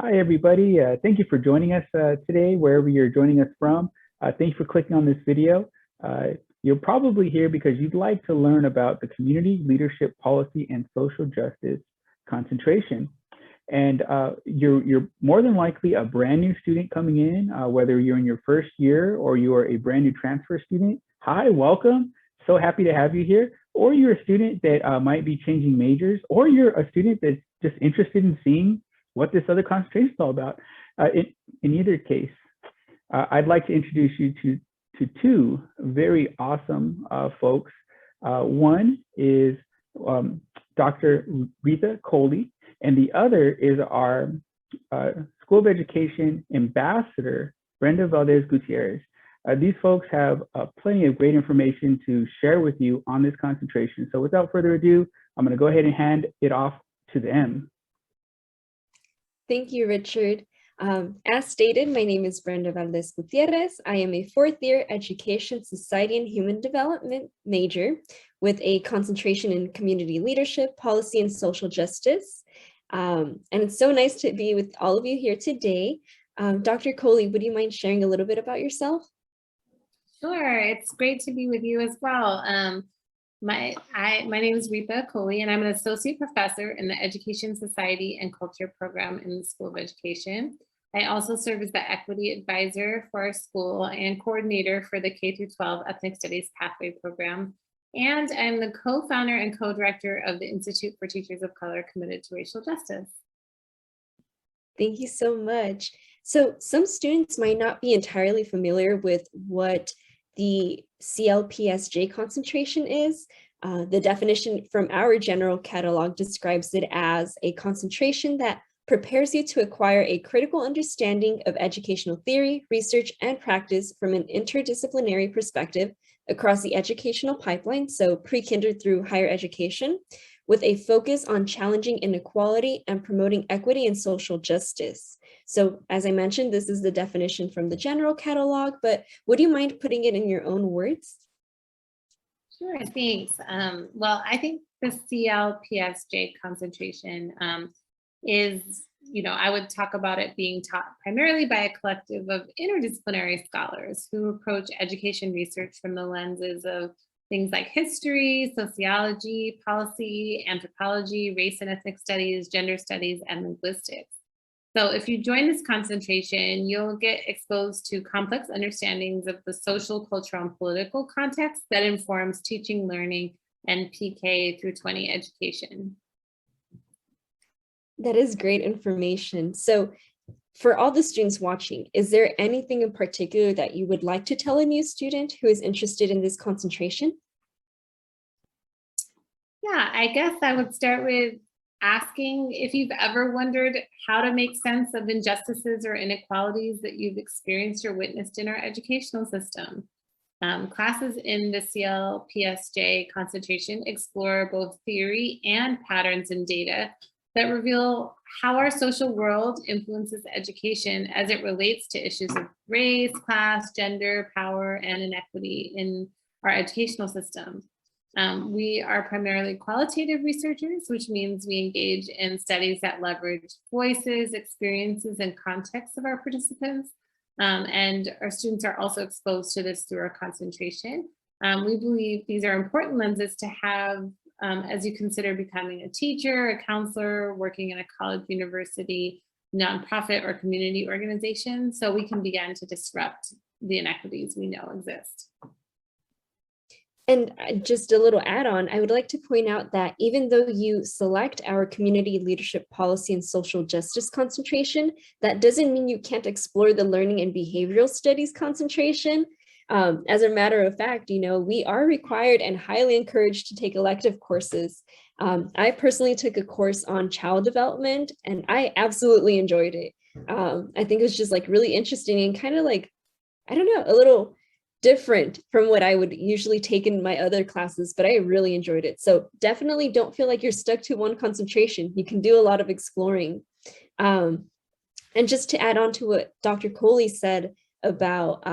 Hi, everybody. Thank you for joining us today, wherever you're joining us from. Thank you for clicking on this video. You're probably here because you'd like to learn about the community leadership policy and social justice concentration. And you're more than likely a brand new student coming in, whether you're in your first year or you are a brand new transfer student. Hi, welcome. So happy to have you here. Or you're a student that might be changing majors, or you're a student that's just interested in seeing what this other concentration is all about. In either case, I'd like to introduce you to two very awesome folks. One is Dr. Rita Kohli, and the other is our School of Education Ambassador, Brenda Valdez-Gutierez. These folks have plenty of great information to share with you on this concentration. So without further ado, I'm going to go ahead and hand it off to them. Thank you, Richard. As stated, my name is Brenda Valdez-Gutierrez. I am a fourth-year Education, Society, and Human Development major with a concentration in community leadership, policy, and social justice. And it's so nice to be with all of you here today. Dr. Kohli, would you mind sharing a little bit about yourself? Sure, it's great to be with you as well. My name is Rita Kohli, and I'm an associate professor in the Education, Society, and Culture program in the School of Education. I also serve as the equity advisor for our school and coordinator for the K-12 Ethnic Studies Pathway program. And I'm the co-founder and co-director of the Institute for Teachers of Color Committed to Racial Justice. Thank you so much. So some students might not be entirely familiar with what the CLPSJ concentration is. The definition from our general catalog describes it as a concentration that prepares you to acquire a critical understanding of educational theory, research, and practice from an interdisciplinary perspective across the educational pipeline, so pre-kinder through higher education, with a focus on challenging inequality and promoting equity and social justice. So as I mentioned, this is the definition from the general catalog, but would you mind putting it in your own words? Sure, thanks. Well, I think the CLPSJ concentration is, I would talk about it being taught primarily by a collective of interdisciplinary scholars who approach education research from the lenses of things like history, sociology, policy, anthropology, race and ethnic studies, gender studies, and linguistics. So if you join this concentration, you'll get exposed to complex understandings of the social, cultural, and political context that informs teaching, learning, and PK through 20 education. That is great information. So for all the students watching, is there anything in particular that you would like to tell a new student who is interested in this concentration? Yeah, I guess I would start with asking if you've ever wondered how to make sense of injustices or inequalities that you've experienced or witnessed in our educational system. Classes in the CLPSJ concentration explore both theory and patterns in data that reveal how our social world influences education as it relates to issues of race, class, gender, power, and inequity in our educational system. We are primarily qualitative researchers, which means we engage in studies that leverage voices, experiences, and contexts of our participants. And our students are also exposed to this through our concentration. We believe these are important lenses to have as you consider becoming a teacher, a counselor, working in a college, university, nonprofit, or community organization, so we can begin to disrupt the inequities we know exist. And just a little add-on, I would like to point out that even though you select our community leadership policy and social justice concentration, that doesn't mean you can't explore the learning and behavioral studies concentration. As a matter of fact, we are required and highly encouraged to take elective courses. I personally took a course on child development, and I absolutely enjoyed it. I think it was just really interesting and kind of I don't know, a little different from what I would usually take in my other classes, but I really enjoyed it. So definitely don't feel like you're stuck to one concentration. You can do a lot of exploring. And just to add on to what Dr. Kohli said about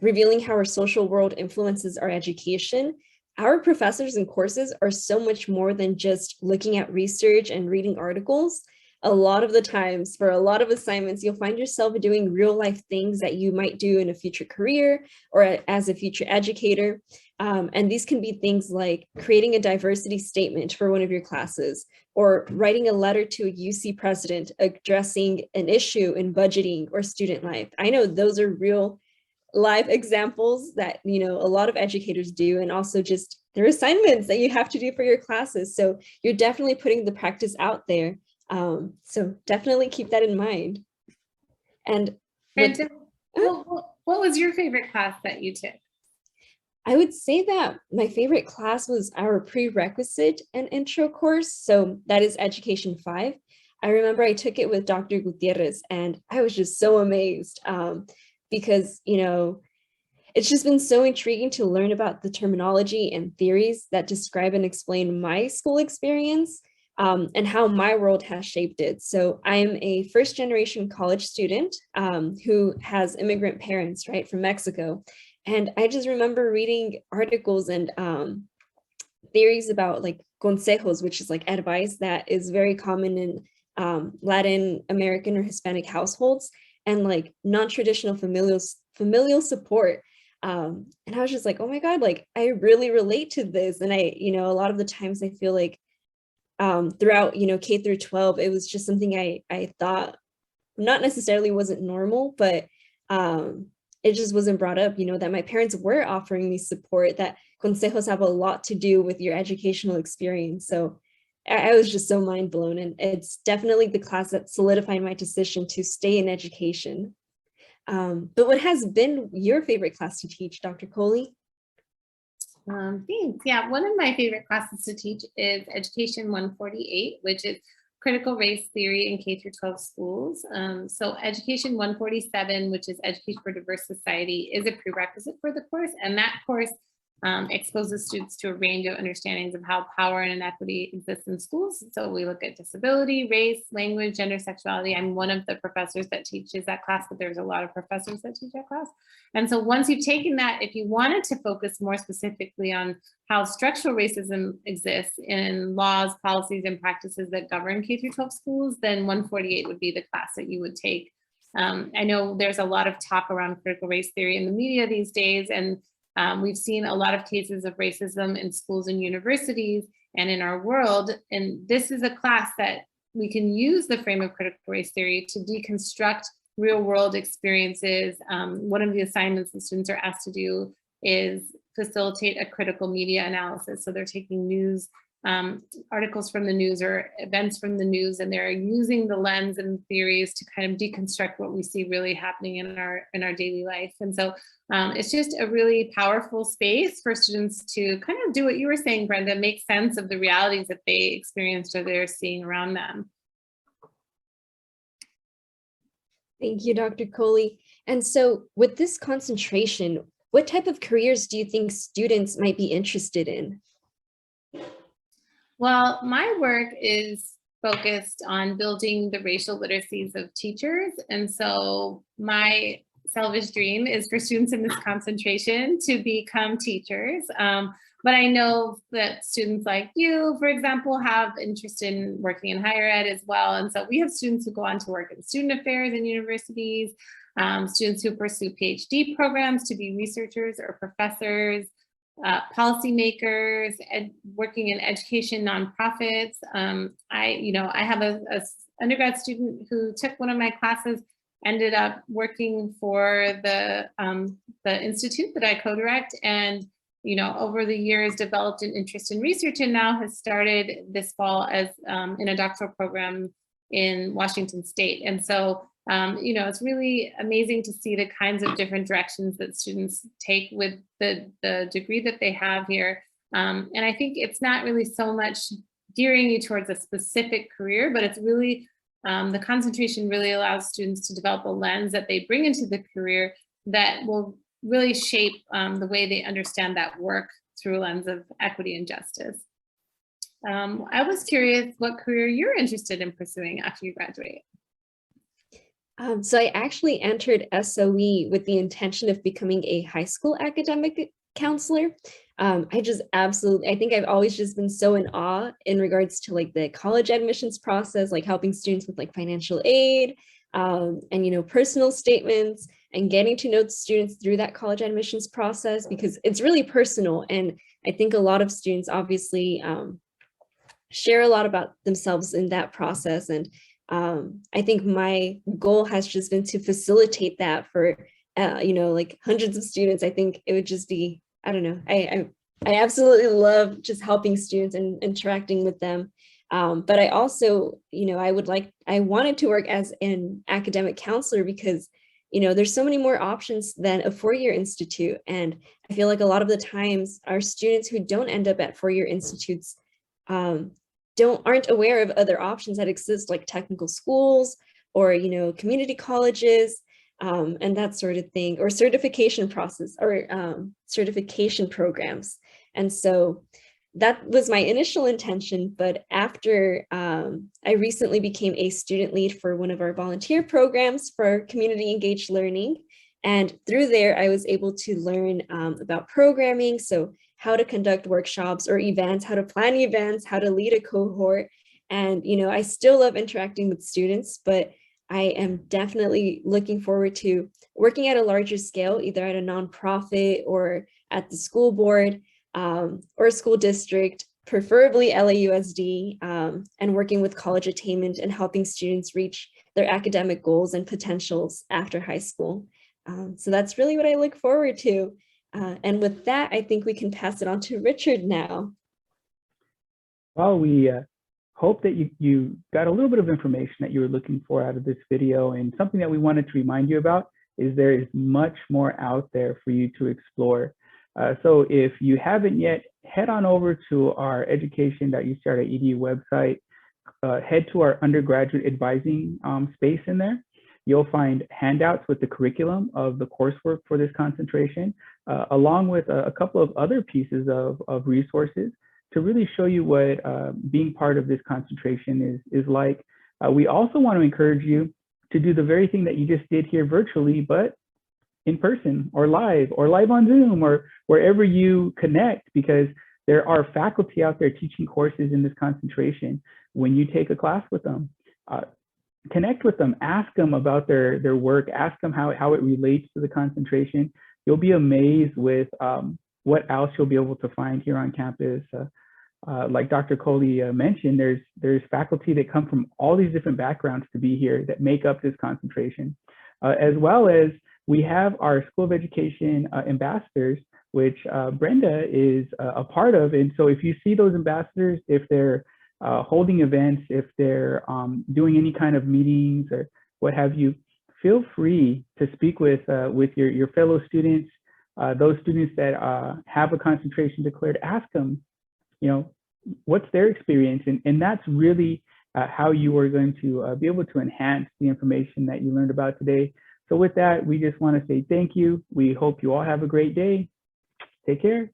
revealing how our social world influences our education, our professors and courses are so much more than just looking at research and reading articles. a lot of the times for a lot of assignments, you'll find yourself doing real life things that you might do in a future career or as a future educator. And these can be things like creating a diversity statement for one of your classes, or writing a letter to a UC president addressing an issue in budgeting or student life. I know those are real live examples that, you know, a lot of educators do, and also just their assignments that you have to do for your classes. So you're definitely putting the practice out there. So definitely keep that in mind. And Brenda, what was your favorite class that you took? I would say that my favorite class was our prerequisite and intro course. So that is Education 5. I remember I took it with Dr. Gutierrez, and I was just so amazed because, you know, it's just been so intriguing to learn about the terminology and theories that describe and explain my school experience and how my world has shaped it. So I'm a first-generation college student who has immigrant parents, right, from Mexico. And I just remember reading articles and theories about like consejos, which is like advice that is very common in Latin American or Hispanic households, and like non-traditional familial support. And I was just like, oh my God, like I really relate to this. And I, you know, a lot of the times I feel like throughout, you know, K through 12, it was just something I thought not necessarily wasn't normal, but it just wasn't brought up, you know, that my parents were offering me support, that consejos have a lot to do with your educational experience. So I was just so mind blown, and it's definitely the class that solidified my decision to stay in education. But what has been your favorite class to teach, Dr. Kohli? Thanks. Yeah, one of my favorite classes to teach is Education 148, which is critical race theory in K through 12 schools. So Education 147, which is Education for Diverse Society, is a prerequisite for the course. And that course exposes students to a range of understandings of how power and inequity exists in schools. So we look at disability, race, language, gender, sexuality. I'm one of the professors that teaches that class, but there's a lot of professors that teach that class. And so once you've taken that, if you wanted to focus more specifically on how structural racism exists in laws, policies, and practices that govern K through 12 schools, then 148 would be the class that you would take. I know there's a lot of talk around critical race theory in the media these days, and we've seen a lot of cases of racism in schools and universities and in our world. And this is a class that we can use the frame of critical race theory to deconstruct real world experiences. One of the assignments the students are asked to do is facilitate a critical media analysis. So they're taking news, articles from the news or events from the news, and they're using the lens and theories to kind of deconstruct what we see really happening in our daily life. And so it's just a really powerful space for students to kind of do what you were saying, Brenda, make sense of the realities that they experienced or they're seeing around them. Thank you, Dr. Kohli. And so with this concentration, what type of careers do you think students might be interested in? Well, my work is focused on building the racial literacies of teachers. And so my selfish dream is for students in this concentration to become teachers. But I know that students like you, for example, have interest in working in higher ed as well. And so we have students who go on to work in student affairs in universities, students who pursue PhD programs to be researchers or professors, policymakers, working in education nonprofits. I have a undergrad student who took one of my classes, ended up working for the institute that I co-direct, and over the years developed an interest in research, and now has started this fall as in a doctoral program in Washington State. And so it's really amazing to see the kinds of different directions that students take with the degree that they have here. And I think it's not really so much gearing you towards a specific career, but it's really, the concentration really allows students to develop a lens that they bring into the career that will really shape the way they understand that work through a lens of equity and justice. I was curious what career you're interested in pursuing after you graduate. So I actually entered SOE with the intention of becoming a high school academic counselor. I just absolutely, I think I've always just been so in awe in regards to like the college admissions process, like helping students with like financial aid, and, you know, personal statements, and getting to know the students through that college admissions process, because it's really personal. And I think a lot of students obviously share a lot about themselves in that process. And I think my goal has just been to facilitate that for, you know, like hundreds of students. I think it would just be, I don't know, I absolutely love just helping students and interacting with them. But I also, you know, I wanted to work as an academic counselor because, you know, there's so many more options than a four-year institute. And I feel like a lot of the times our students who don't end up at four-year institutes aren't aware of other options that exist, like technical schools or, you know, community colleges, and that sort of thing, or certification process or certification programs. And so that was my initial intention. But after I recently became a student lead for one of our volunteer programs for community engaged learning. And through there, I was able to learn about programming. So how to conduct workshops or events, how to plan events, how to lead a cohort. And, you know, I still love interacting with students, but I am definitely looking forward to working at a larger scale, either at a nonprofit or at the school board or a school district, preferably LAUSD, and working with college attainment and helping students reach their academic goals and potentials after high school. So that's really what I look forward to. And with that, I think we can pass it on to Richard now. Well, we hope that you got a little bit of information that you were looking for out of this video. And something that we wanted to remind you about is there is much more out there for you to explore. So if you haven't yet, head on over to our education.ucr.edu website, head to our undergraduate advising space in there. You'll find handouts with the curriculum of the coursework for this concentration, along with a couple of other pieces of resources to really show you what being part of this concentration is like. We also want to encourage you to do the very thing that you just did here virtually, but in person or live on Zoom or wherever you connect, because there are faculty out there teaching courses in this concentration. When you take a class with them, connect with them, ask them about their work, ask them how it relates to the concentration. You'll be amazed with what else you'll be able to find here on campus. Like Dr. Kohli mentioned, there's faculty that come from all these different backgrounds to be here that make up this concentration, as well as we have our School of Education ambassadors, which Brenda is a part of. And so if you see those ambassadors, if they're holding events, if they're doing any kind of meetings or what have you, feel free to speak with your fellow students, those students that have a concentration declared. Ask them, you know, what's their experience, and that's really how you are going to be able to enhance the information that you learned about today. So with that, we just want to say thank you. We hope you all have a great day. Take care.